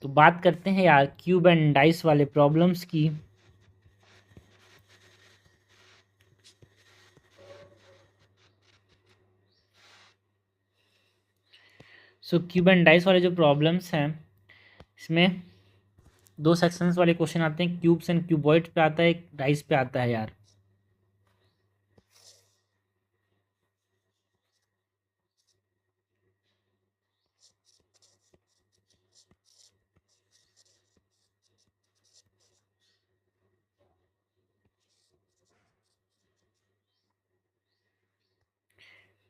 तो बात करते हैं यार क्यूब एंड डाइस वाले प्रॉब्लम्स की। सो क्यूब एंड डाइस वाले जो प्रॉब्लम्स हैं इसमें दो सेक्शंस वाले क्वेश्चन आते हैं, क्यूब्स एंड क्यूबॉइड्स पे आता है, एक डाइस पे आता है यार।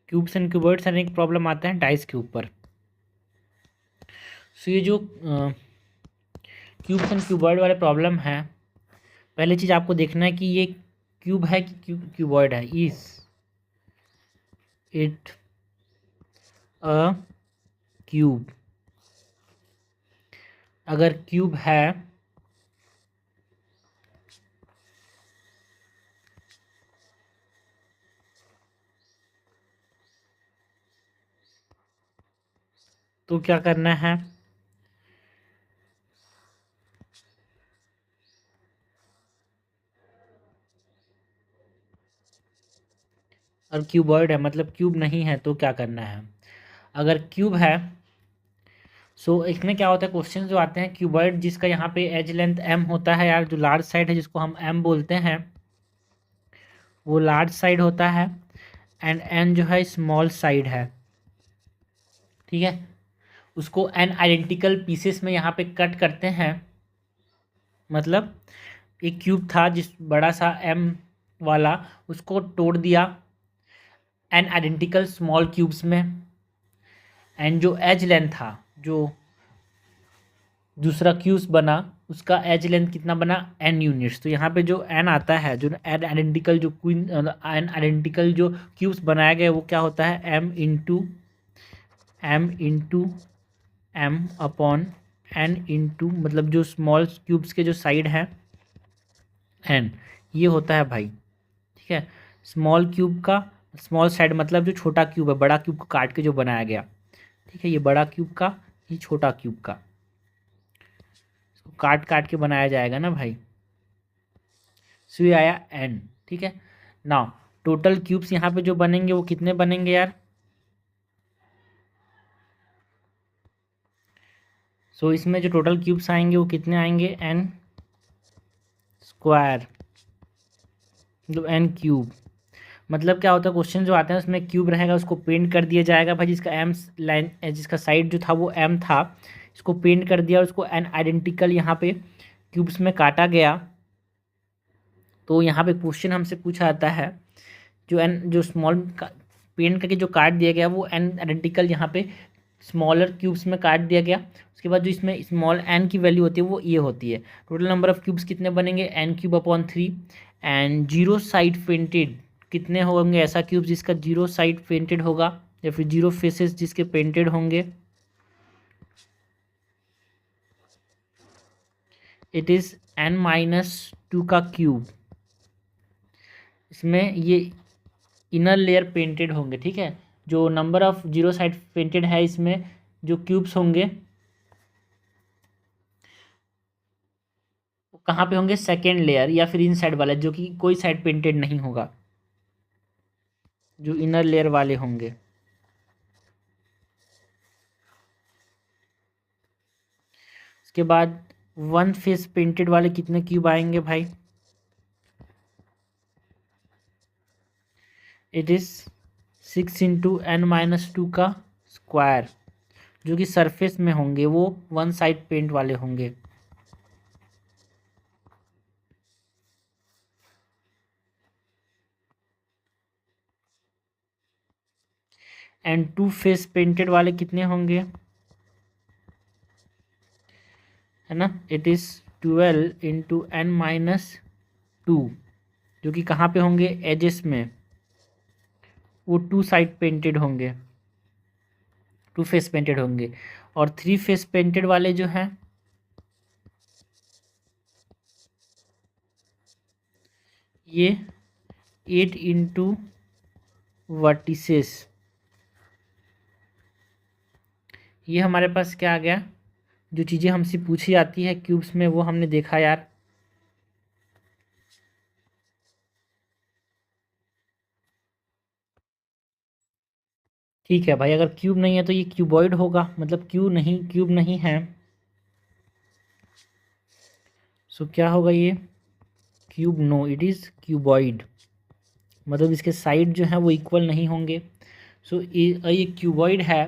क्यूब्स एंड क्यूबॉइड्स एंड एक प्रॉब्लम आता है डाइस के ऊपर। सो ये जो क्यूब्स एंड क्यूबॉइड वाले प्रॉब्लम है, पहली चीज़ आपको देखना है कि ये क्यूब है कि क्यूबॉइड है। Is it a cube? अगर क्यूब है तो क्या करना है, और क्यूबॉइड है मतलब क्यूब नहीं है तो क्या करना है। अगर क्यूब है सो इसमें क्या होता है, क्वेश्चन जो आते हैं क्यूबॉइड जिसका यहाँ पे एज लेंथ एम होता है यार, जो लार्ज साइड है जिसको हम एम बोलते हैं वो लार्ज साइड होता है, एंड एन जो है स्मॉल साइड है। ठीक है, उसको एन आइडेंटिकल पीसेस में यहाँ पे कट करते हैं। मतलब एक क्यूब था जिस बड़ा सा एम वाला, उसको तोड़ दिया एन आइडेंटिकल स्मॉल क्यूब्स में, एंड जो एज लेंथ था, जो दूसरा क्यूब्स बना उसका एज लेंथ कितना बना, एन यूनिट्स। तो यहाँ पे जो एन आता है, जो एन आइडेंटिकल जो क्वीन एन आइडेंटिकल जो क्यूब्स बनाया गया वो क्या होता है, m into m upon n into मतलब जो स्मॉल क्यूब्स के जो साइड है एन, ये होता है भाई। ठीक है, स्मॉल क्यूब का स्मॉल साइड मतलब जो छोटा क्यूब है, बड़ा क्यूब को काट के जो बनाया गया। ठीक है, ये बड़ा क्यूब का, ये छोटा क्यूब का, इसको काट काट के बनाया जाएगा ना भाई। सो ये आया एन। ठीक है, नाउ टोटल क्यूब्स यहाँ पे जो बनेंगे वो कितने बनेंगे यार। सो इसमें जो टोटल क्यूब्स आएंगे वो कितने आएंगे, एन स्क्वायर, मतलब एन क्यूब। मतलब क्या होता है, क्वेश्चन जो आते हैं उसमें क्यूब रहेगा उसको पेंट कर दिया जाएगा भाई, जिसका एम लाइन जिसका साइड जो था वो एम था, इसको पेंट कर दिया और उसको एन आइडेंटिकल यहाँ पे क्यूब्स में काटा गया। तो यहाँ पे क्वेश्चन हमसे पूछा जाता है जो एन जो स्मॉल पेंट करके जो काट दिया गया वो एन आइडेंटिकल यहाँ पे स्मॉलर क्यूब्स में काट दिया गया। उसके बाद जो इसमें स्मॉल एन की वैल्यू होती है वो ये होती है। टोटल नंबर ऑफ क्यूब्स कितने बनेंगे, n cube upon 3, and zero side painted कितने होंगे, ऐसा क्यूब जिसका जीरो साइड पेंटेड होगा या फिर जीरो फेसेस जिसके पेंटेड होंगे, इट इज़ n-2 का क्यूब। इसमें ये इनर लेयर पेंटेड होंगे। ठीक है, जो number of zero side painted है इसमें जो क्यूब्स होंगे वो कहाँ पे होंगे, सेकेंड लेयर या फिर इन साइड वाला जो कि कोई साइड पेंटेड नहीं होगा, जो इनर लेयर वाले होंगे। उसके बाद वन फेस पेंटेड वाले कितने क्यूब आएंगे भाई, इट इज़ 6 × n-2 का स्क्वायर, जो कि सरफेस में होंगे वो वन साइड पेंट वाले होंगे। एंड टू फेस पेंटेड वाले कितने होंगे, है ना, इट इज़ 12 × n-2, जो कि कहाँ पे होंगे, एजेस में, वो टू साइड पेंटेड होंगे, टू फेस पेंटेड होंगे। और थ्री फेस पेंटेड वाले जो हैं ये 8 × वर्टिसेस, ये हमारे पास क्या आ गया, जो चीज़ें हमसे पूछी जाती है क्यूब्स में वो हमने देखा यार। ठीक है भाई, अगर क्यूब नहीं है तो ये क्यूबॉइड होगा, मतलब क्यूब नहीं है। सो क्या होगा ये? Cube? No, it is cuboid. मतलब इसके साइड जो है वो इक्वल नहीं होंगे। सो ये क्यूबॉइड है।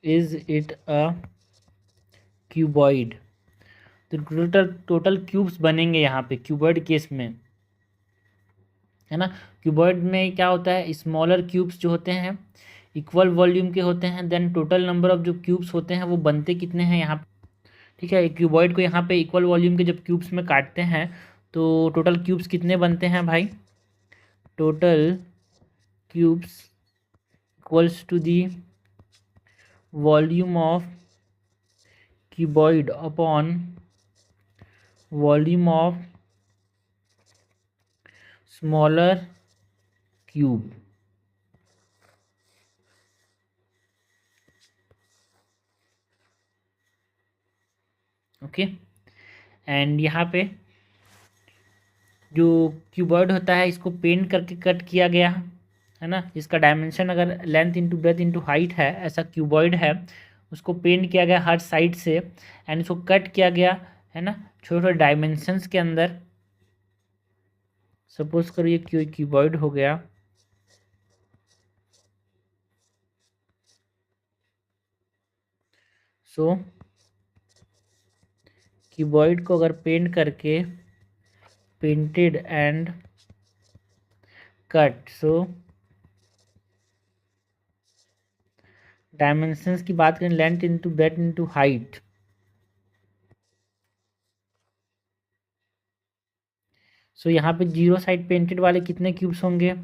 Is it a cuboid? तो टोटल टोटल क्यूब्स बनेंगे यहाँ पे क्यूबॉइड केस में, है ना। क्यूबॉइड में क्या होता है, स्मॉलर क्यूब्स जो होते हैं इक्वल वॉल्यूम के होते हैं, देन टोटल नंबर ऑफ जो क्यूब्स होते हैं वो बनते कितने हैं यहाँ पे। ठीक है, क्यूबॉइड को यहाँ पे इक्वल वॉल्यूम के जब क्यूब्स में काटते हैं तो टोटल क्यूब्स कितने बनते हैं भाई? Total cubes equals to the volume of cuboid upon volume of smaller cube. Okay, and यहाँ पे जो क्यूबॉइड होता है इसको पेंट करके कट किया गया है ना। इसका डायमेंशन अगर length into breadth into height है, ऐसा क्यूबॉइड है, उसको पेंट किया गया हर साइड से एंड इसको कट किया गया, है ना, छोटे छोटे डायमेंशंस के अंदर। सपोज करो ये क्यूबॉइड हो गया। सो क्यूबॉइड को अगर पेंट करके painted and cut, so dimensions की बात करें, length into breadth into height. So यहाँ पे जीरो साइड पेंटेड वाले कितने क्यूब्स होंगे?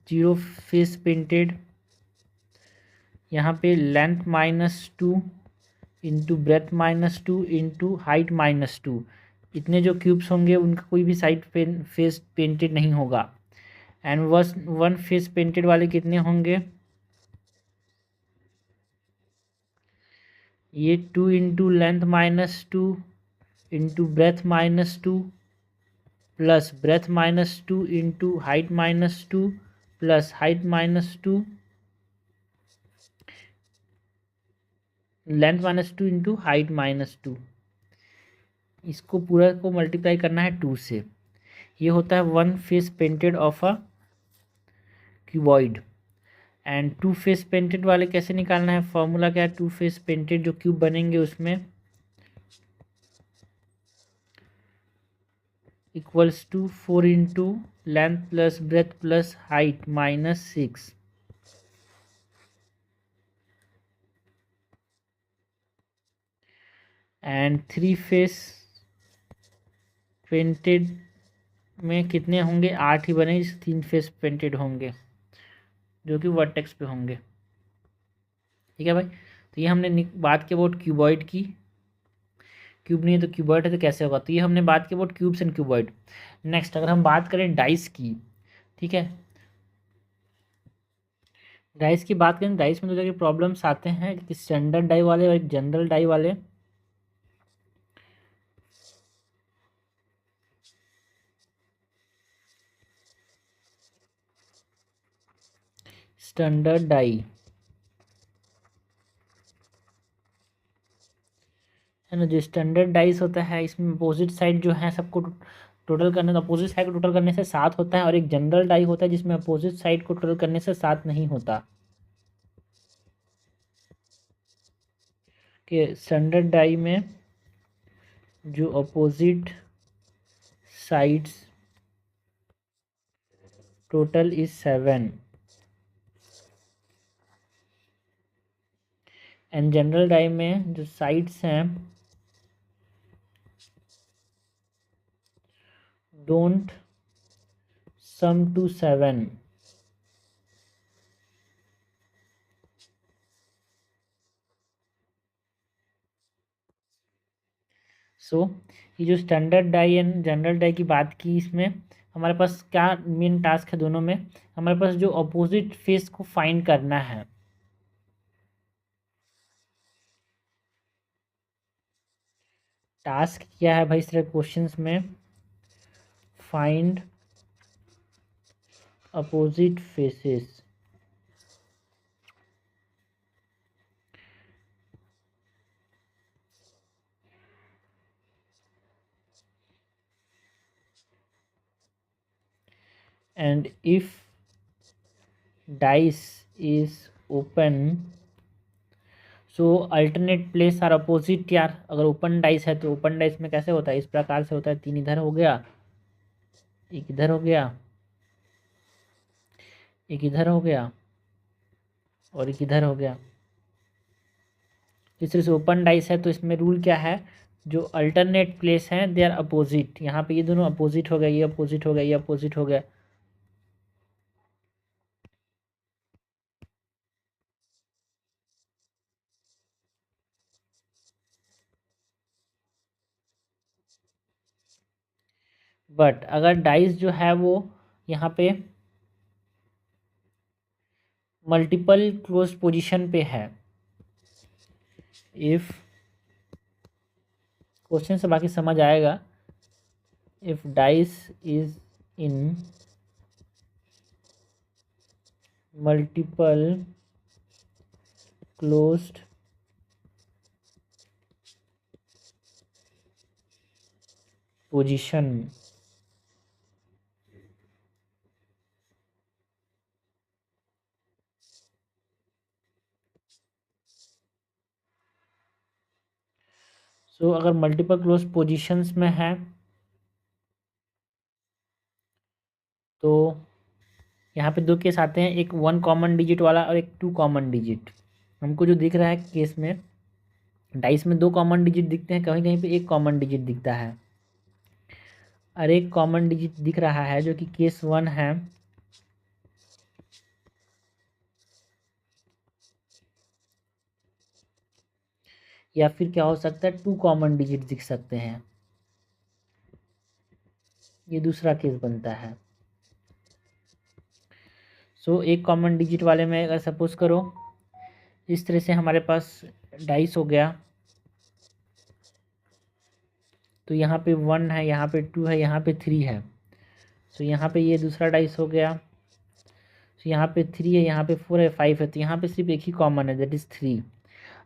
Zero face painted. यहाँ पे length -2 into breadth -2 into height -2, इतने जो क्यूब्स होंगे उनका कोई भी साइड फेस पेंटेड नहीं होगा। एंड वन फेस पेंटेड वाले कितने होंगे? ये 2 into length -2 into breadth -2 plus breadth -2 into height -2 plus height -2 length -2 into height -2। इसको पूरा को मल्टीप्लाई करना है 2 से। ये होता है one face painted of a cuboid. And two face painted वाले कैसे निकालना है? फॉर्मूला क्या है टू फेस पेंटेड जो क्यूब बनेंगे उसमें? Equals to 4 into length plus breadth plus height -6। And three face painted में कितने होंगे? 8 ही बने, 3 फेस पेंटेड होंगे जो कि वर्टेक्स पे होंगे। ठीक है भाई, तो ये हमने बात की अबाउट क्यूबॉइड की। क्यूब नहीं है तो क्यूबॉइड है तो कैसे होगा? तो ये हमने बात की about cubes and cuboid. Next अगर हम बात करें डाइस की, ठीक है, डाइस की बात करें, डाइस में दो तरह के प्रॉब्लम्स आते हैं, एक स्टैंडर्ड डाई वाले और एक जनरल डाई वाले। स्टैंडर्ड डाई है ना, जो स्टैंडर्ड डाइस होता है इसमें अपोजिट साइड जो है सबको टोटल करने, अपोजिट साइड को टोटल करने से 7 होता है, और एक जनरल डाई होता है जिसमें अपोजिट साइड को टोटल करने से 7 नहीं होता। कि स्टैंडर्ड डाई में जो opposite sides total is 7 and general die में जो साइड्स हैं डोंट सम टू 7। सो ये जो standard die and general die की बात की इसमें, हमारे पास क्या मेन टास्क है दोनों में, हमारे पास जो अपोजिट फेस को फाइंड करना है। टास्क क्या है भाई इस तरह क्वेश्चंस में, find opposite faces. And if dice is open, so alternate place are opposite यार। अगर ओपन डाइस है तो ओपन डाइस में कैसे होता है, इस प्रकार से होता है, 3 इधर हो गया, एक इधर हो गया, एक इधर हो गया और एक इधर हो गया। इस तरह से ओपन डाइस है तो इसमें रूल क्या है, जो अल्टरनेट प्लेस हैं दे आर अपोजिट। यहाँ पे ये दोनों अपोजिट हो गया, ये अपोजिट हो गया, ये अपोजिट हो गया। बट अगर डाइस जो है वो यहाँ पे मल्टीपल क्लोज पोजीशन पे है, इफ क्वेश्चन से बाकी समझ आएगा, if dice is in multiple closed position, so अगर मल्टीपल क्लोज पोजीशंस में है तो यहाँ पे 2 केस आते हैं, एक 1 कॉमन डिजिट वाला और एक 2 कॉमन डिजिट। हमको जो दिख रहा है केस में, डाइस में 2 कॉमन डिजिट दिखते हैं, कहीं कहीं पे 1 कॉमन डिजिट दिखता है, और एक कॉमन डिजिट दिख रहा है जो कि केस 1 है। या फिर क्या हो सकता है, 2 कॉमन डिजिट दिख सकते हैं, ये दूसरा केस बनता है। सो एक कॉमन डिजिट वाले में अगर सपोज करो इस तरह से हमारे पास डाइस हो गया, तो यहाँ पे 1 है, यहाँ पे 2 है, यहाँ पे 3 है। सो यहाँ पे ये दूसरा डाइस हो गया, तो यहाँ पे 3 है, यहाँ पे 4 है, 5 है, तो यहाँ पे सिर्फ एक ही कॉमन है, दैट इज़ 3।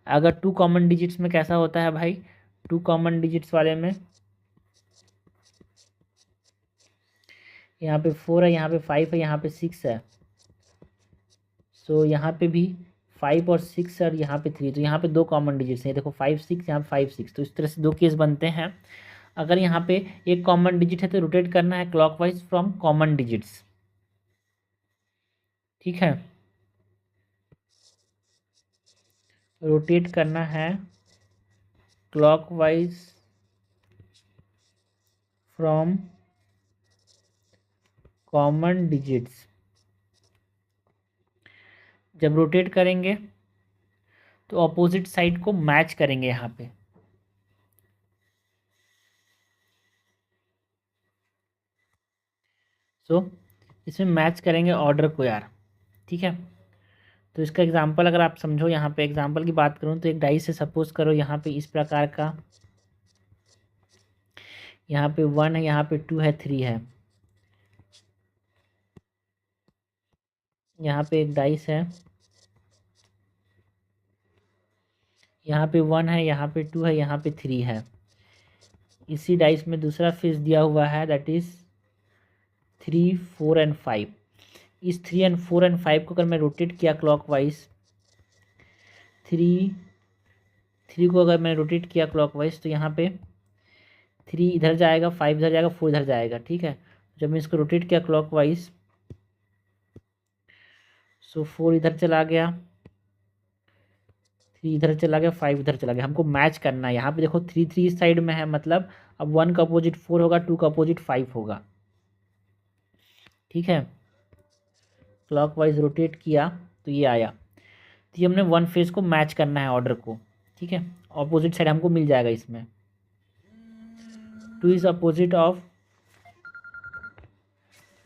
अगर 2 कॉमन डिजिट्स में कैसा होता है भाई, 2 कॉमन डिजिट्स वाले में यहाँ पे 4 है, यहाँ पे 5 है, यहाँ पे 6 है। सो यहाँ पे भी 5 और 6 और यहाँ पे 3, तो यहाँ पे 2 कॉमन डिजिट्स हैं, देखो 5 6, यहाँ पे 5 6, तो इस तरह से 2 केस बनते हैं। अगर यहाँ पे एक कॉमन डिजिट है तो रोटेट करना है क्लॉकवाइज फ्रॉम कॉमन डिजिट्स, ठीक है, रोटेट करना है क्लॉकवाइज फ्रॉम कॉमन डिजिट्स। जब रोटेट करेंगे तो अपोजिट साइड को मैच करेंगे यहाँ पे, सो इसमें मैच करेंगे ऑर्डर को यार, ठीक है। तो इसका एग्जांपल अगर आप समझो, यहाँ पे एग्जांपल की बात करूँ तो एक डाइस से सपोज करो यहाँ पे इस प्रकार का, यहाँ पे 1 है, यहाँ पे 2 है, 3 है, यहाँ पे एक डाइस है, यहाँ पे 1 है, यहाँ पे 2 है, यहाँ पे 3 है। इसी डाइस में दूसरा फेस दिया हुआ है, दैट इज़ 3 4 एंड 5। इस 3 एंड 4 एंड 5 को अगर मैं रोटेट किया क्लॉकवाइज, 3 को अगर मैं रोटेट किया क्लॉकवाइज तो यहाँ पे 3 इधर जाएगा, 5 इधर जाएगा, 4 इधर जाएगा, ठीक है। जब मैं इसको रोटेट किया क्लॉकवाइज, सो 4 इधर चला गया, 3 इधर चला गया, 5 इधर चला गया। हमको मैच करना है, यहाँ पे देखो 3 3 इस साइड में है, मतलब अब 1 का अपोजिट 4 होगा, 2 का अपोजिट 5 होगा, ठीक है। क्लॉकवाइज रोटेट किया तो ये आया, तो ये हमने 1 फेज को मैच करना है ऑर्डर को, ठीक है। अपोजिट साइड हमको मिल जाएगा इसमें, 2 is opposite of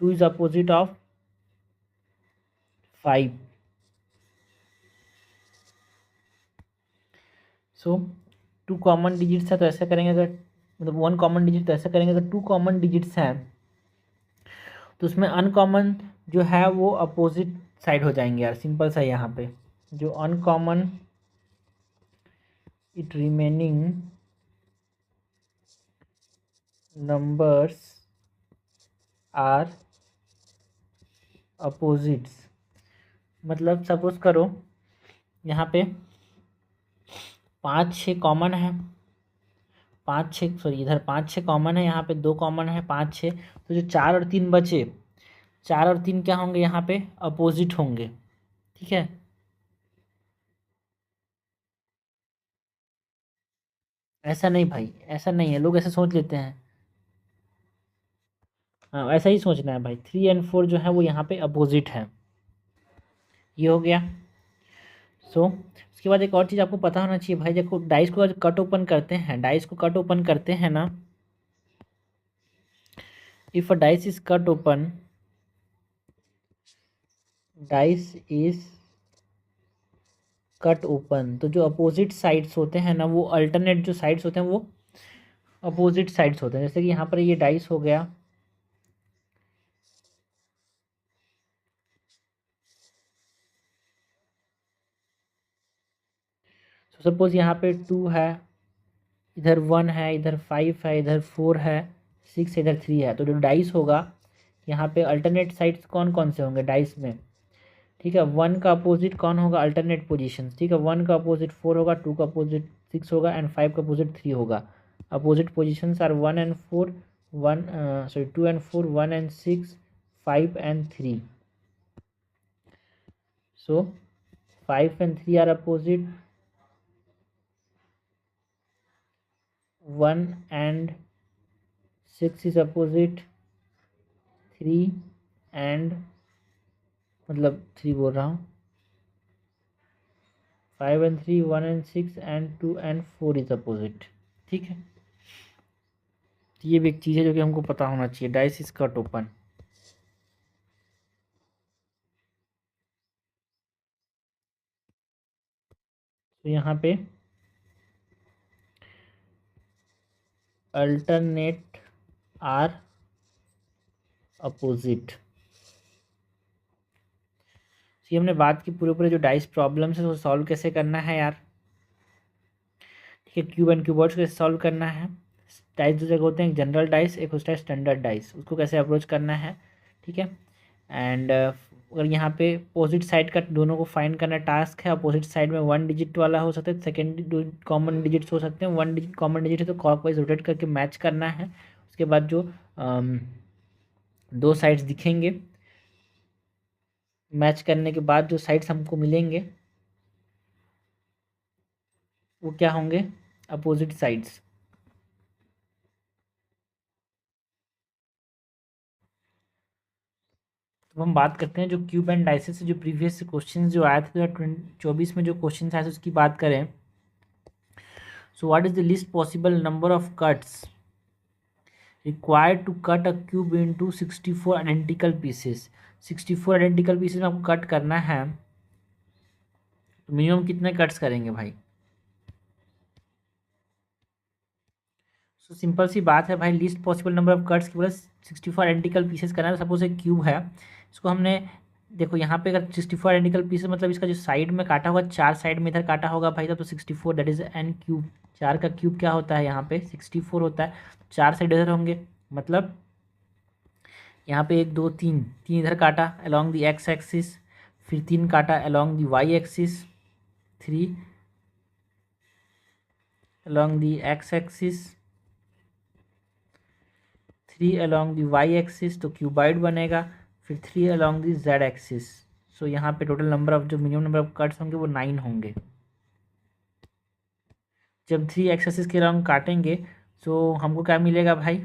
2 is opposite of 5. So 2 common digits है तो ऐसा करेंगे, अगर मतलब 1 कॉमन डिजिट तो ऐसा करेंगे, अगर 2 कॉमन डिजिट्स हैं तो उसमें अनकॉमन जो है वो अपोजिट साइड हो जाएंगे यार, सिंपल सा यहाँ पे जो uncommon it remaining numbers are opposites. मतलब सपोज करो यहाँ पे 5 6 कॉमन है, 5 6 सॉरी इधर 5 6 कॉमन है, यहाँ पे 2 कॉमन है, 5 6, तो जो 4 और 3 बचे, 4 और 3 क्या होंगे यहाँ पे अपोजिट होंगे। ठीक है, ऐसा नहीं भाई, ऐसा नहीं है, लोग ऐसे सोच लेते हैं। हाँ ऐसा ही सोचना है भाई, 3 और 4 जो है वो यहाँ पे अपोजिट है। ये हो गया। सो उसके बाद एक और चीज़ आपको पता होना चाहिए भाई, देखो डाइस को अगर कट ओपन करते हैं, डाइस को कट ओपन करते हैं ना, if a dice is cut open, dice is cut open, तो जो अपोजिट साइड्स होते हैं ना, वो अल्टरनेट जो साइड्स होते हैं वो अपोजिट साइड्स होते हैं। जैसे कि यहाँ पर ये डाइस हो गया, तो सपोज यहाँ पे 2 है, इधर 1 है, इधर 5 है, इधर 4 है, 6 है, इधर 3 है, तो जो डाइस होगा यहाँ पे अल्टरनेट साइड्स कौन कौन से होंगे डाइस में। ठीक है, 1 का अपोजिट कौन होगा, अल्टरनेट पोजीशन। ठीक है, 1 का अपोजिट 4 होगा, 2 का अपोजिट 6 होगा एंड 5 का अपोजिट 3 होगा। Opposite positions are 1 and 4, 2 and 4, 1 and 6, 5 and 3. So 5 and 3 are opposite, 1 and 6 is opposite, 3 and मतलब 3 बोल रहा हूँ, 5 and 3, 1 and 6 and 2 and 4 is opposite। ठीक है, तो ये भी एक चीज़ है जो कि हमको पता होना चाहिए, डाइस इज कट ओपन। तो यहाँ पे अल्टरनेट आर अपोजिट। ये हमने बात की पूरे पूरे जो डाइस प्रॉब्लम्स है वो सॉल्व कैसे करना है यार। ठीक है, क्यूब एंड क्यूबॉइड्स को कैसे सॉल्व करना है। डाइस दो जगह होते हैं, एक जनरल डाइस, एक होता है स्टैंडर्ड डाइस, उसको कैसे अप्रोच करना है। ठीक है, एंड अगर यहाँ पे अपोजिट साइड का दोनों को फाइंड करना टास्क है, अपोजिट साइड में 1 डिजिट वाला हो सकता है, सेकेंड दो कॉमन डिजिट्स हो सकते हैं, 1 डिजिट कॉमन डिजिट है तो क्लॉकवाइज रोटेट करके मैच करना है। उसके बाद जो दो साइड्स दिखेंगे, मैच करने के बाद जो साइड्स हमको मिलेंगे वो क्या होंगे, अपोजिट साइड्स। तो हम बात करते हैं जो क्यूब एंड डाइसेस से जो प्रीवियस क्वेश्चन जो आए थे 2024 में जो क्वेश्चन आए थे उसकी बात करें। So what is the least possible number of cuts required to cut a cube into 64 identical pieces. 64 identical pieces में आपको कट करना है तो मिनिमम कितने कट्स करेंगे भाई। सो सिंपल सी बात है भाई, list possible number of cuts की बोला 64 आइडेंटिकल पीसेस करना है। सपोज एक क्यूब है, इसको हमने देखो यहाँ पे अगर 64 आइडेंटिकल पीसेस मतलब इसका जो साइड में काटा होगा, 4 साइड में इधर काटा होगा भाई, तब तो 64 दैट इज एन क्यूब। 4 का क्यूब क्या होता है यहाँ पे 64 होता है, 4 साइड इधर होंगे, मतलब यहाँ पे 1 2 3, 3 इधर काटा अलॉन्ग दी एक्स एक्सिस, फिर 3 काटा along the Y axis, 3 along the x axis, 3 along the y axis तो क्यूबाइड बनेगा, फिर 3 along the z axis। सो यहाँ पे टोटल नंबर ऑफ जो मिनिमम नंबर ऑफ कट्स होंगे वो 9 होंगे। जब 3 एक्सेसिस के अलॉन्ग काटेंगे तो हमको क्या मिलेगा भाई,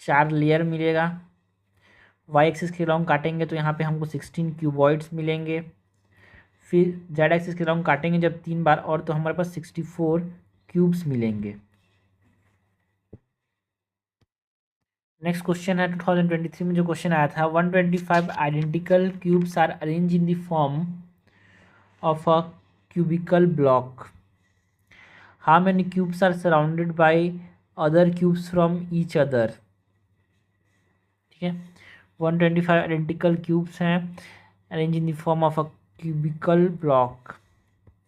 4 लेयर मिलेगा। y एक्सिस के अलॉन्ग काटेंगे तो यहाँ पे हमको 16 क्यूबॉइड्स मिलेंगे। फिर z एक्सिस के अलॉन्ग काटेंगे जब 3 बार और तो हमारे पास 64 क्यूब्स मिलेंगे। नेक्स्ट क्वेश्चन है 2023 में जो क्वेश्चन आया था, 125 identical cubes are arrange in the form of a cubical block. How many cubes are surrounded by other cubes from each other. ठीक है, 125 आइडेंटिकल क्यूब्स हैं arrange in the form of a cubical block.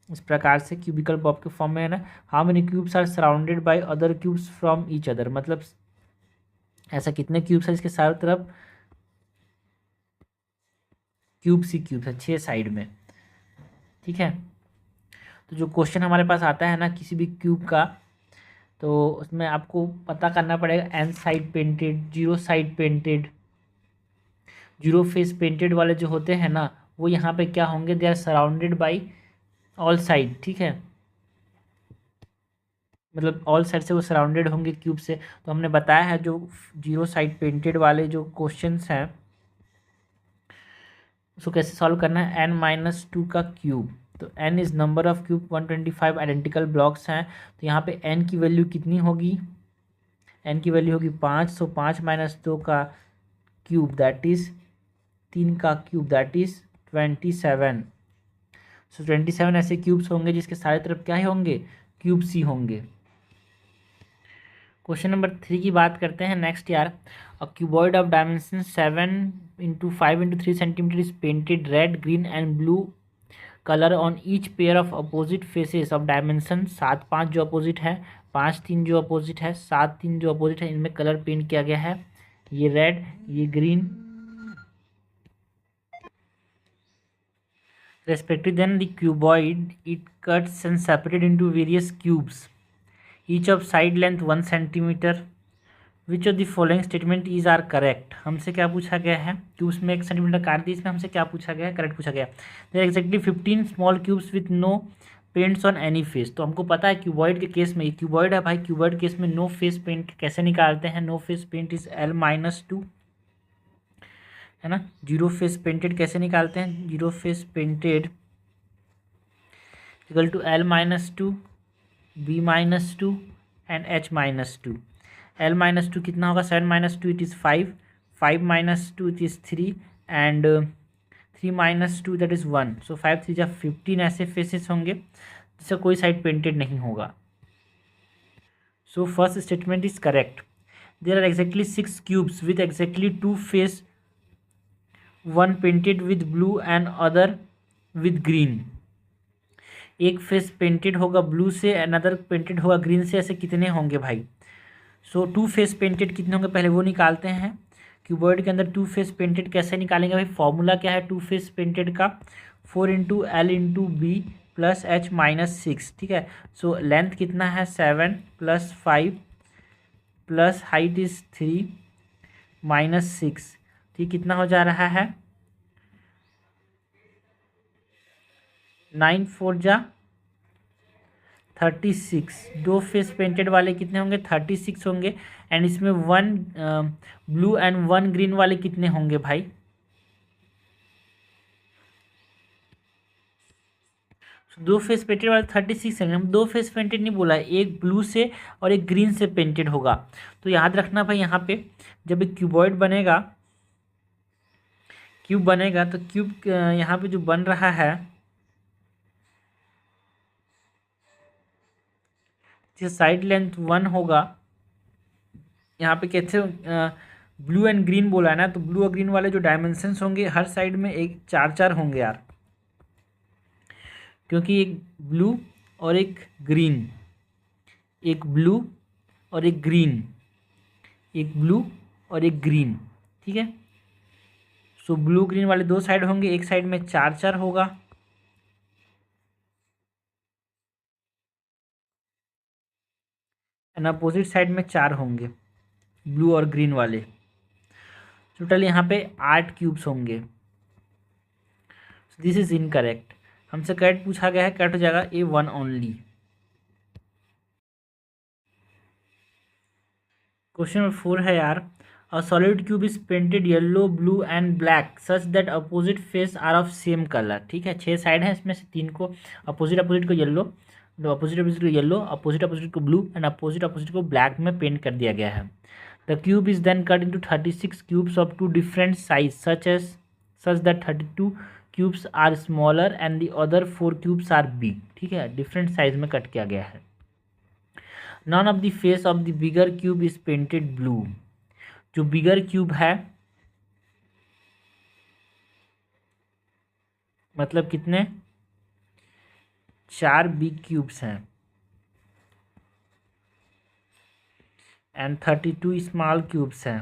इस प्रकार से cubical block के form में है ना। How many cubes are surrounded by other cubes from each other, मतलब ऐसा कितने क्यूब्स है इसके चारों तरफ क्यूब्स ही क्यूब्स है 6 साइड में। ठीक है, तो जो क्वेश्चन हमारे पास आता है ना किसी भी क्यूब का, तो उसमें आपको पता करना पड़ेगा n side painted, zero side painted, zero face painted वाले जो होते हैं ना वो यहाँ पे क्या होंगे, they are surrounded by all side. ठीक है, मतलब ऑल साइड से वो सराउंडेड होंगे क्यूब से। तो हमने बताया है जो जीरो साइड पेंटेड वाले जो क्वेश्चंस हैं उसको कैसे सॉल्व करना है, n-2 का क्यूब। तो n is number of cube, 125 identical blocks हैं, तो यहाँ पे n की वैल्यू कितनी होगी, n की वैल्यू होगी 5। सो 5 - 2 का क्यूब दैट इज़ 3 का क्यूब दैट इज़ 27। सो 27 ऐसे क्यूब्स होंगे जिसके सारे तरफ क्या ही होंगे, क्यूब्स ही होंगे। क्वेश्चन नंबर 3 की बात करते हैं नेक्स्ट यार। A cuboid of dimension 7 × 5 × 3 centimetre is painted red, green and blue colour on each pair of opposite faces of dimension 7, 5 जो अपोजिट है, 5, 3 जो अपोजिट है, 7, 3 जो अपोजिट है, इनमें कलर पेंट किया गया है, ये रेड, ये green respective. Then the cuboid it cuts and separated into various cubes each of side length 1 centimetre. Which of the following statement is are correct. हमसे क्या पूछा गया है कि उसमें 1 सेंटीमीटर काट दी, इसमें हमसे क्या पूछा गया है, करेक्ट पूछा गया। There exactly 15 small cubes with no paints on any face. तो हमको पता है क्यूबॉइड के केस में, क्यूबॉइड है भाई, क्यूबॉइड केस में नो फेस पेंट कैसे निकालते हैं, no face paint is L-2 है ना। जीरो फेस पेंटेड कैसे निकालते हैं, zero face painted equal to L-2 B-2 and H-2। L-2 कितना होगा, 7 - 2 it is 5, 5 - 2 it is 3 and 3 - 2 that is 1। So 5 3 15 ऐसे फेसेस होंगे जिसका कोई साइड पेंटेड नहीं होगा। So first statement is correct. There are exactly 6 cubes with exactly 2 face, one painted with blue and other with green. एक face painted होगा blue से, another painted होगा ग्रीन से, ऐसे कितने होंगे भाई। सो 2 फेस पेंटेड कितने होंगे पहले वो निकालते हैं। क्यूबॉइड के अंदर 2 फेस पेंटेड कैसे निकालेंगे भाई, फॉर्मूला क्या है 2 फेस पेंटेड का, 4 × L × B + H-6। ठीक है, सो लेंथ कितना है 7 + 5 प्लस हाइट इज 3 - 6। ठीक, कितना हो जा रहा है 9 4 जा 36। 2 फेस पेंटेड वाले कितने होंगे 36 होंगे, एंड इसमें 1 ब्लू एंड 1 ग्रीन वाले कितने होंगे भाई, दो फेस पेंटेड वाले 36 है। हम दो फेस पेंटेड नहीं बोला है, एक ब्लू से और एक ग्रीन से पेंटेड होगा। तो याद रखना भाई यहाँ पे जब एक क्यूबॉइड बनेगा, क्यूब बनेगा तो क्यूब यहाँ पे जो बन रहा है साइड लेंथ 1 होगा। यहाँ पे कैसे ब्लू एंड ग्रीन बोला है ना, तो ब्लू और ग्रीन वाले जो डायमेंशंस होंगे हर साइड में एक 4 होंगे यार, क्योंकि एक ब्लू और एक ग्रीन, एक ब्लू और एक ग्रीन, एक ब्लू और एक ग्रीन। ठीक है, सो ब्लू ग्रीन वाले 2 साइड होंगे, एक साइड में 4 होगा, एंड अपोजिट साइड में 4 होंगे ब्लू और ग्रीन वाले। टोटल यहाँ पे 8 क्यूब्स होंगे। This is incorrect. हमसे करेक्ट पूछा गया है, करेक्ट हो जाएगा A1 ओनली। क्वेश्चन नंबर 4 है यार। A solid cube is painted yellow, blue and black such that opposite face are of same colour. ठीक है, 6 साइड है, इसमें से 3 को अपोजिट अपोजिट को येलो, अपोजिट अपोजिट को येलो, अपोजिट अपोजिट को ब्लू एंड अपोजिट अपोजिट को ब्लैक में पेंट कर दिया गया है। The cube is then cut into 36 cubes of two different size such that 32 cubes are smaller and the other 4 cubes are big. ठीक है, different size में कट किया गया है. None of the face of the bigger cube is painted blue. जो बिगर cube है, मतलब कितने, 4 बिग क्यूब्स हैं एंड 32 स्मॉल क्यूब्स हैं.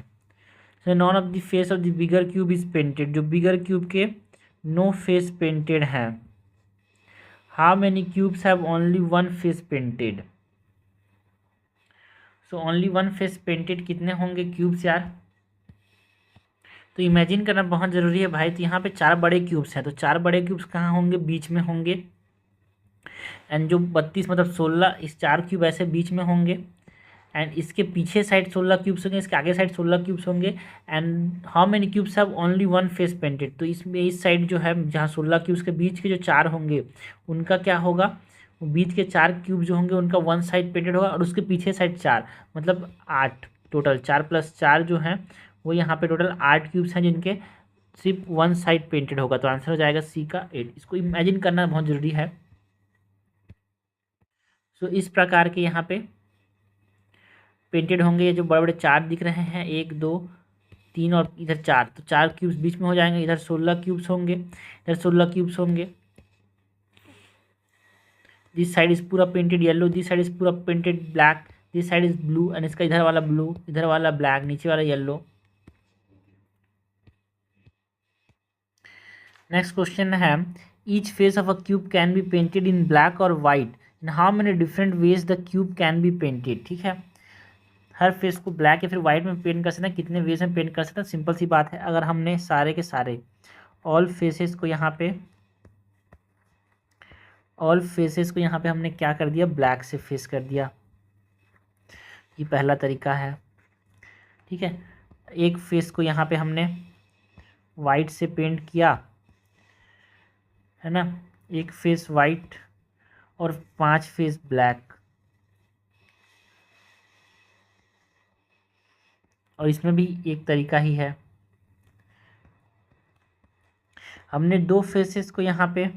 So none of the face of the bigger cube is painted. जो बिगर क्यूब के नो फेस पेंटेड हैं. How many cubes have only one face painted. So only one face painted कितने होंगे cubes यार. तो imagine करना बहुत ज़रूरी है भाई. तो यहाँ पे 4 बड़े क्यूब्स हैं, तो 4 बड़े क्यूब्स कहाँ होंगे, बीच में होंगे. एंड जो 32 मतलब 16, इस 4 क्यूब ऐसे बीच में होंगे. एंड इसके पीछे साइड 16 क्यूब्स होंगे, इसके आगे साइड 16 क्यूब्स होंगे. And how many cubes have only one face painted. तो इसमें इस साइड जो है, जहाँ 16 क्यूब्स के बीच के जो 4 होंगे उनका क्या होगा, बीच के 4 क्यूब जो होंगे उनका वन साइड पेंटेड होगा और उसके पीछे साइड 4, मतलब 8 टोटल. 4 + 4 जो है वो यहाँ पे टोटल 8 क्यूब्स हैं जिनके सिर्फ वन साइड पेंटेड होगा. तो आंसर हो जाएगा सी का 8. इसको इमेजिन करना बहुत ज़रूरी है. सो इस प्रकार के यहाँ पे पेंटेड होंगे. ये जो बड़े बड़े 4 दिख रहे हैं, 1 2 3 और इधर 4, तो 4 क्यूब्स बीच में हो जाएंगे. इधर 16 क्यूब्स होंगे, इधर 16 क्यूब्स होंगे. दिस साइड इज पूरा painted yellow, this side is पूरा painted black, this side is blue and इसका इधर वाला ब्लू, इधर वाला ब्लैक, नीचे वाला येलो. नेक्स्ट क्वेश्चन है, each face of a cube can be painted in black और white. In how many different ways the cube can be painted. ठीक है, हर फेस को ब्लैक या फिर वाइट में पेंट कर सकते हैं. कितने वेज में पेंट कर सकते हैं, सिंपल सी बात है. अगर हमने सारे के सारे ऑल फेसेस को यहाँ पे हमने क्या कर दिया, ब्लैक से फेस कर दिया. ये पहला तरीका है. ठीक है, एक फेस को यहाँ पे हमने वाइट से पेंट किया है ना, एक फेस वाइट और 5 फेस ब्लैक. और इसमें भी एक तरीका ही है. हमने 2 फेसेस को यहाँ पे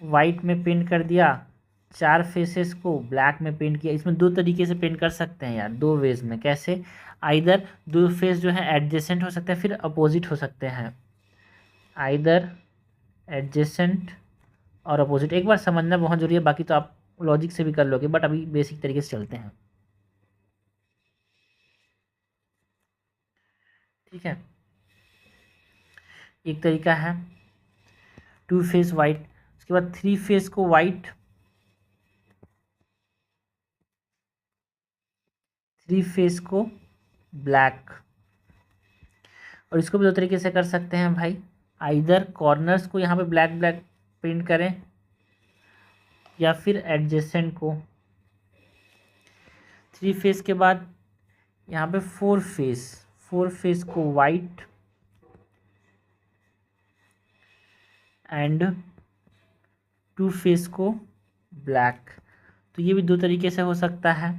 वाइट में पेंट कर दिया, 4 फेसेस को ब्लैक में पेंट किया. इसमें 2 तरीके से पेंट कर सकते हैं यार, 2 वेज में. कैसे, आइदर 2 फेस जो है एडजेसेंट हो सकते हैं, फिर अपोजिट हो सकते हैं. आइदर एडजेसेंट और अपोजिट. एक बार समझना बहुत जरूरी है, बाकी तो आप लॉजिक से भी कर लोगे, बट अभी बेसिक तरीके से चलते हैं. ठीक है, एक तरीका है 2 फेस वाइट, उसके बाद 3 फेस को वाइट, 3 फेस को ब्लैक. और इसको भी 2 तरीके से कर सकते हैं भाई. आइदर कॉर्नर्स को यहाँ पे ब्लैक ब्लैक पेंट करें या फिर एडजेसेंट को. 3 फेस के बाद यहाँ पे 4 फेस को वाइट एंड 2 फेस को ब्लैक. तो ये भी 2 तरीके से हो सकता है,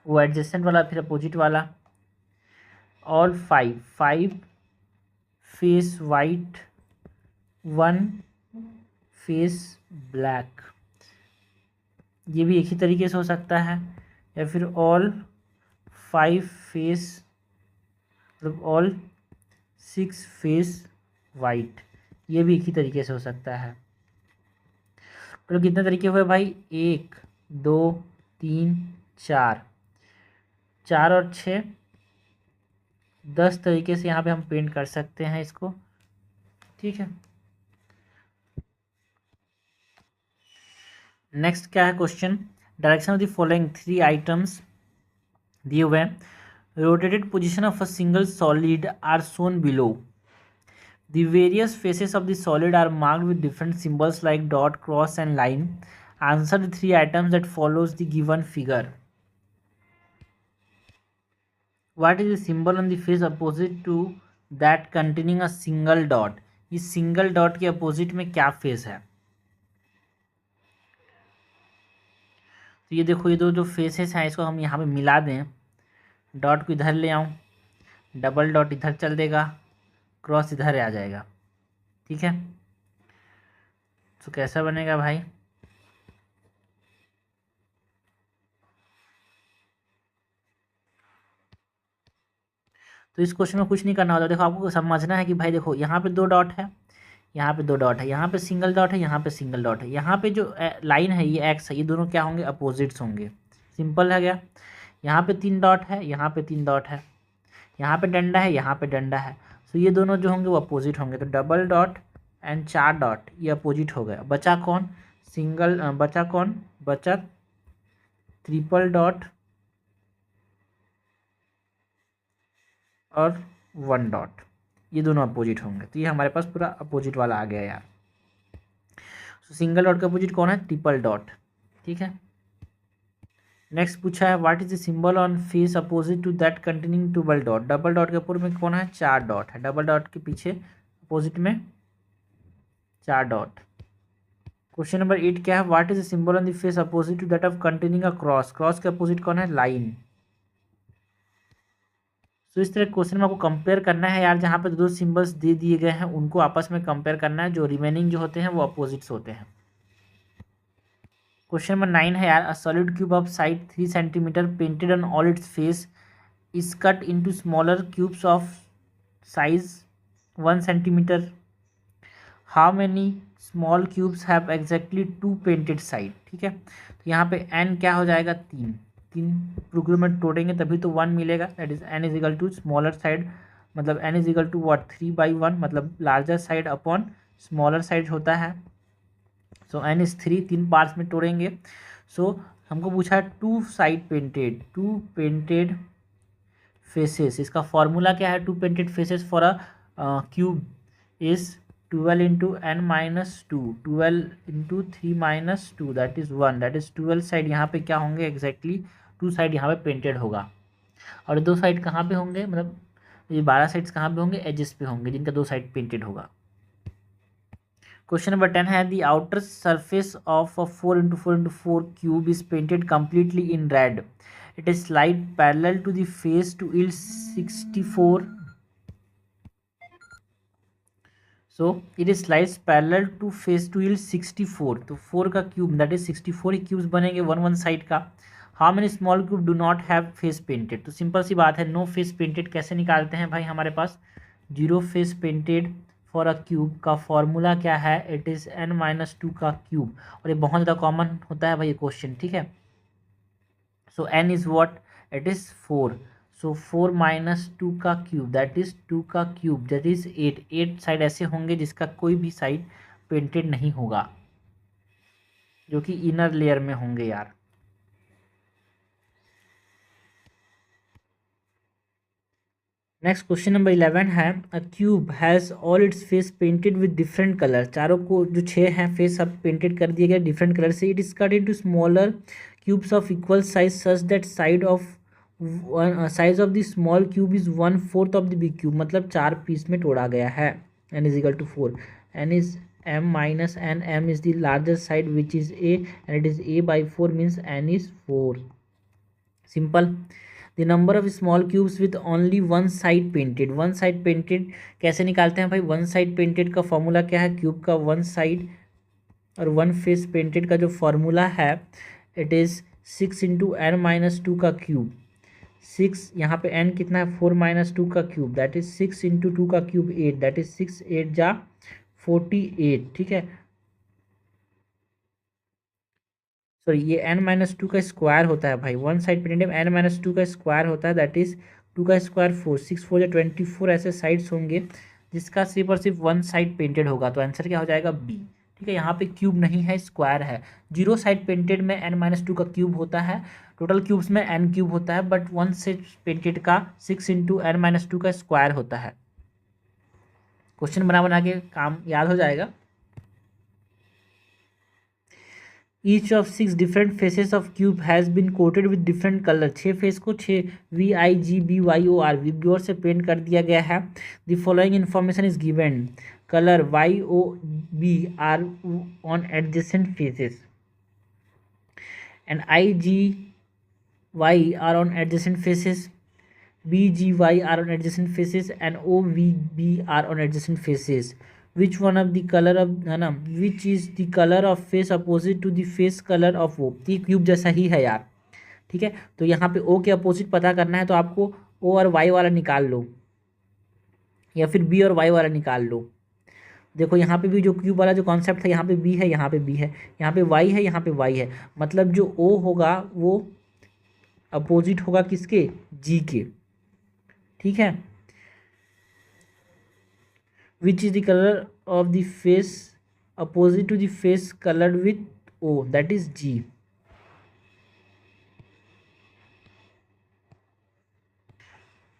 वो एडजेसेंट वाला फिर अपोजिट वाला. All 5 face white, 1 face black. ये भी एक ही तरीके से हो सकता है. या फिर ऑल 5 फेस, मतलब ऑल 6 फेस वाइट. ये भी एक ही तरीके से हो सकता है. तो कितने तरीके हुए भाई, 1 2 3 4, 4 और 6 10 तरीके से यहाँ पे हम पेंट कर सकते हैं इसको. ठीक है, नेक्स्ट क्या है question, direction of the following 3 items दिए हुए हैं. Rotated position of a single solid are shown below. The various faces of the solid are marked with different symbols like dot, cross and line. Answer the 3 items that follows the given figure. What is the symbol on the face opposite to that containing a single dot? इस single dot के opposite में क्या face है. तो ये देखो, ये दो जो faces हैं इसको हम यहाँ पे मिला दें डॉट को इधर ले आऊँ, डबल डॉट इधर चल देगा, क्रॉस इधर आ जाएगा, ठीक है। तो कैसा बनेगा भाई? तो इस क्वेश्चन में कुछ नहीं करना होता। देखो आपको समझना है कि भाई देखो यहाँ पे दो डॉट है, यहाँ पे दो डॉट है, यहाँ पे सिंगल डॉट है, यहाँ पे सिंगल डॉट है, यहाँ पे जो लाइन है ये एक्स है, ये दोनों क्या होंगे? अपोजिट्स होंगे। सिंपल है क्या? यहाँ पे तीन डॉट है, यहाँ पे तीन डॉट है, यहाँ पे डंडा है, यहाँ पे डंडा है, तो ये दोनों जो होंगे वो अपोजिट होंगे। तो डबल डॉट एंड चार डॉट ये अपोजिट हो गया। बचा कौन? सिंगल बचा कौन? बचा ट्रिपल डॉट और वन डॉट, ये दोनों अपोजिट होंगे। तो ये हमारे पास पूरा अपोजिट वाला आ गया यार। तो सिंगल डॉट का अपोजिट कौन है? ट्रिपल डॉट, ठीक है। नेक्स्ट पूछा है what is the symbol on face opposite to that containing double dot. Double dot के ऊपर में कौन है? चार डॉट है। डबल डॉट के पीछे अपोजिट में चार डॉट। क्वेश्चन नंबर 8 क्या है? What is the symbol on the face opposite to that of containing a cross. Cross के अपोजिट कौन है? लाइन। तो इस तरह क्वेश्चन में आपको कंपेयर करना है यार, जहाँ पे दो सिंबल्स दे दिए गए हैं उनको आपस में कंपेयर करना है, जो रिमेनिंग जो होते हैं वो अपोजिट्स होते हैं। क्वेश्चन नंबर 9 है यार, a solid cube of side 3 centimetre painted on all its face is cut into smaller cubes of size 1 centimetre. How many small cubes have exactly two painted side. ठीक है, तो यहाँ पे n क्या हो जाएगा? तीन। तीन टुकड़ों में तोड़ेंगे तभी तो 1 मिलेगा, that is n is equal to smaller side, मतलब n is equal to what? 3/1, मतलब larger side upon smaller side होता है। सो n इज 3, तीन पार्ट्स में तोड़ेंगे। सो हमको पूछा है two side painted, two painted faces. इसका फॉर्मूला क्या है? Two painted faces for a cube is 12 into n minus two, 12 into 3 minus two, that is 1, that is 12 side यहाँ पे क्या होंगे? एग्जैक्टली टू साइड यहाँ पे पेंटेड होगा। और दो साइड कहाँ पे होंगे? मतलब ये 12 साइड्स कहाँ पे होंगे? एजेस पे होंगे, जिनका दो साइड पेंटेड होगा। क्वेश्चन नंबर 10 है the outer surface of a 4 into 4 into 4 cube is painted completely in red. It is slide parallel to the face to yield 64। So it is slides parallel to face to yield 64। तो 4 का cube that is 64 cubes बनेंगे one one side का। How many small cube do not have face painted. तो simple सी बात है, no face painted कैसे निकालते हैं भाई? हमारे पास zero face painted for a cube का फॉर्मूला क्या है? इट इज़ n-2 का क्यूब। और ये बहुत ज़्यादा कॉमन होता है भाई ये क्वेश्चन, ठीक है। सो n is what? It is 4। So 4 minus 2 का क्यूब दैट इज 2 का क्यूब दैट इज 8। 8 साइड ऐसे होंगे जिसका कोई भी साइड पेंटेड नहीं होगा, जो कि इनर लेयर में होंगे यार। नेक्स्ट क्वेश्चन नंबर 11 है, a cube has all its face painted with different colour. चारों को जो छः हैं फेस सब पेंटेड कर दिए गए डिफरेंट कलर से। It is cut into smaller cubes of equal size such that size of the small cube is 1/4 of the big cube. मतलब चार पीस में तोड़ा गया है। n is equal to 4, n is m minus n, m is the larger side which is a and it is a/4 means n is 4। Simple. The number of small cubes with only one side painted. One side painted कैसे निकालते हैं भाई? One side painted का formula क्या है? Cube का one side और one face painted का जो फॉर्मूला है it is 6 into n minus two का क्यूब। 6 यहाँ पे n कितना है? 4 माइनस टू का cube that is 6 into two का क्यूब 8, दैट इज 6 8 जा 48, ठीक है। सॉरी ये n-2 का स्क्वायर होता है भाई। वन साइड पेंटेड में n-2 का स्क्वायर होता है, दैट इज 2 का स्क्वायर 4, 6 4 या 24 ऐसे साइड्स होंगे जिसका सिर्फ और सिर्फ वन साइड पेंटेड होगा। तो आंसर क्या हो जाएगा? बी, ठीक है। यहाँ पे क्यूब नहीं है, स्क्वायर है। जीरो साइड पेंटेड में n-2 का क्यूब होता है, टोटल क्यूब्स में n क्यूब होता है, बट वन साइड पेंटेड का 6 इंटू n-2 का स्क्वायर होता है। क्वेश्चन बना बना के काम याद हो जाएगा। Each of 6 different phases of cube has been coated with different colour. 6 face को 6 VIGBYOR विबग्योर से पेंट कर दिया गया है। The following information is given. Colour YOB are on adjacent faces and IGY are on adjacent faces. BGY are on adjacent faces and OVB are on adjacent faces. Which one of the color of है ना, which is the color of face opposite to the face color of O? ये cube जैसा ही है यार, ठीक है। तो यहाँ पे O के अपोजिट पता करना है, तो आपको O और Y वाला निकाल लो, या फिर B और Y वाला निकाल लो। देखो यहाँ पे भी जो क्यूब वाला जो कॉन्सेप्ट है, यहाँ पे B है, यहाँ पे B है, यहाँ पे Y है, यहाँ पे Y है, मतलब जो O होगा वो अपोजिट होगा किसके, G के, ठीक है। Which is the colour of the face opposite to the face coloured with O, that is G।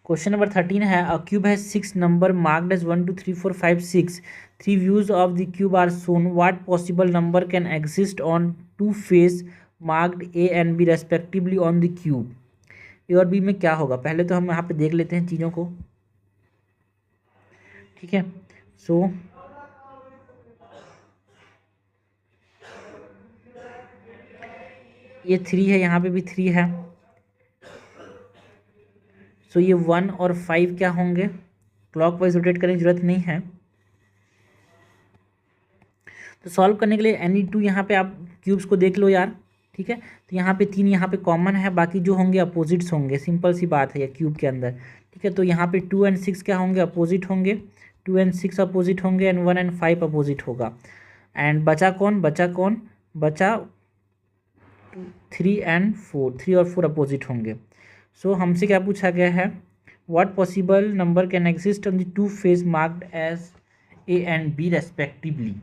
Question number 13 है, a cube has 6 number marked as 1 2 3 4 5 6, 3 views of the cube are shown, what possible number can exist on two face marked A and B respectively on the cube. A और B में क्या होगा, पहले तो हम यहाँ पे देख लेते हैं चीज़ों को, ठीक है। सो ये 3 है, यहाँ पे भी 3 है, सो ये 1 और 5 क्या होंगे, क्लॉकवाइज रोटेट करने की जरूरत नहीं है। तो सॉल्व करने के लिए NE2 यहाँ पे आप क्यूब्स को देख लो यार, ठीक है। तो यहाँ पे 3 यहाँ पे कॉमन है, बाकी जो होंगे अपोजिट्स होंगे, सिंपल सी बात है ये क्यूब के अंदर, ठीक है। तो यहाँ पे 2 एंड 6 क्या होंगे, अपोजिट होंगे, 2 एंड 6 अपोजिट होंगे, एंड 1 एंड 5 अपोजिट होगा। एंड बचा कौन, बचा 3 एंड 4, 3 और 4 अपोजिट होंगे। सो हमसे क्या पूछा गया है, what possible number can exist on the two face marked as A and B respectively,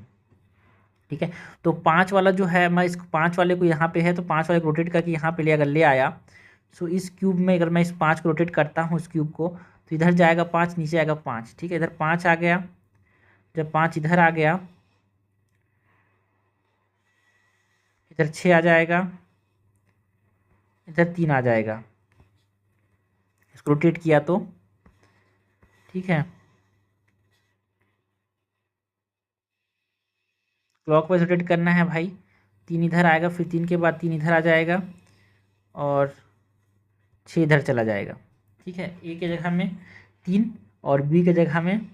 ठीक है। तो 5 वाला जो है, मैं इस 5 वाले को यहाँ पे है, तो 5 वाले को रोटेट करके यहाँ पे ले अगर ले आया, सो इस क्यूब में अगर मैं इस 5 को रोटेट करता हूँ इस क्यूब को, तो इधर जाएगा 5, नीचे आएगा 5, ठीक है। इधर 5 आ गया, जब 5 इधर आ गया, इधर 6 आ जाएगा, इधर 3 आ जाएगा, इसको रोटेट किया तो, ठीक है। क्लॉकवाइज रोटेट करना है भाई, 3 इधर आएगा, फिर 3 के बाद 3 इधर आ जाएगा, और 6 इधर चला जाएगा, ठीक है। ए के जगह में 3 और बी के जगह में,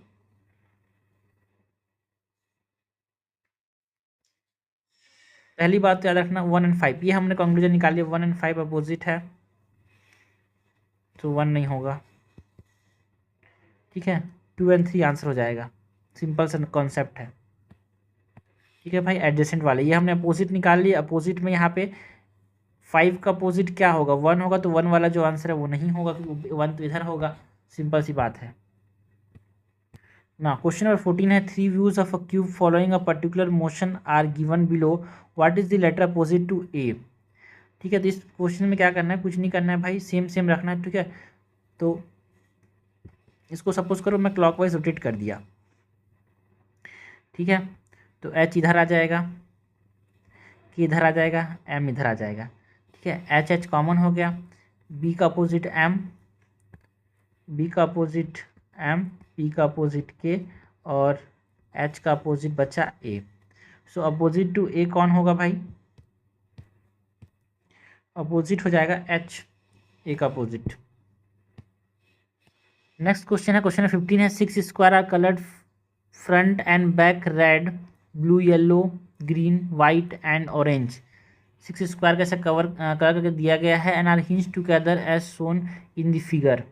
पहली बात तो याद रखना 1 एंड 5, ये हमने कंक्लूजन निकाल लिया, 1 एंड 5 अपोजिट है, तो 1 नहीं होगा, ठीक है। 2 एंड 3 आंसर हो जाएगा, सिंपल सा कॉन्सेप्ट है, ठीक है भाई। एडजेसेंट वाले ये हमने अपोजिट निकाल लिया, अपोजिट में यहाँ पे 5 का अपोजिट क्या होगा, 1 होगा, तो 1 वाला जो आंसर है वो नहीं होगा, क्योंकि 1 तो इधर होगा, सिंपल सी बात है ना। क्वेश्चन नंबर 14 है, 3 views of a cube following a particular motion are given below, what is the letter opposite to A, ठीक है। तो इस क्वेश्चन में क्या करना है, कुछ नहीं करना है भाई, सेम सेम रखना है, ठीक है। तो इसको सपोज करो मैं क्लॉकवाइज रोटेट कर दिया, ठीक है। तो H इधर आ जाएगा, K इधर आ जाएगा, M इधर आ जाएगा, ठीक है। H कॉमन हो गया, B का अपोजिट M, B का अपोजिट M, P का अपोजिट K, और H का अपोजिट बचा A। So opposite to A कौन होगा भाई, अपोजिट हो जाएगा H, A का अपोजिट। नेक्स्ट क्वेश्चन है, क्वेश्चन 15 है, 6 square are coloured front and back red blue yellow green white and orange. 6 square कैसे कलर करके दिया गया है, and are hinge together as shown in the figure.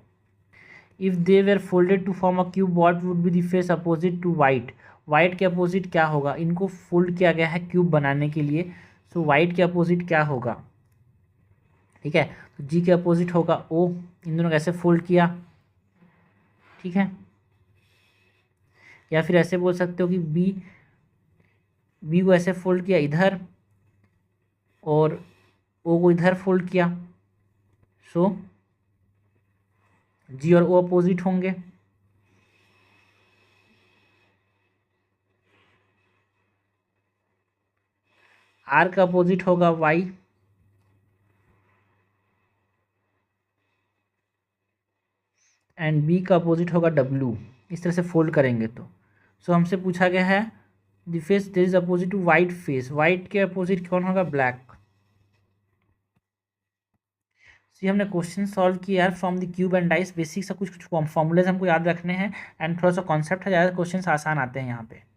If they were folded to form a cube, what would be the face opposite to white. White के opposite क्या होगा, इनको fold किया गया है क्यूब बनाने के लिए, सो वाइट के अपोजिट क्या होगा, ठीक है। तो जी के अपोजिट होगा ओ, इन दोनों कैसे फोल्ड किया, ठीक है। या फिर ऐसे बोल सकते हो कि बी को ऐसे फोल्ड किया इधर, और ओ को इधर फोल्ड किया, सो जी और ओ अपोजिट होंगे। आर का अपोजिट होगा वाई, एंड बी का अपोजिट होगा डब्ल्यू। इस तरह से फोल्ड करेंगे तो, सो हमसे पूछा गया है the face this is opposite to white face, white के अपोजिट कौन होगा, ब्लैक। ये हमने क्वेश्चन सॉल्व किया यार from the cube and dice. Basic सा कुछ कुछ फॉर्मूलेज हमको याद रखने हैं एंड थोड़ा सा कॉन्सेप्ट है, ज़्यादा क्वेश्चन आसान आते हैं यहाँ पे।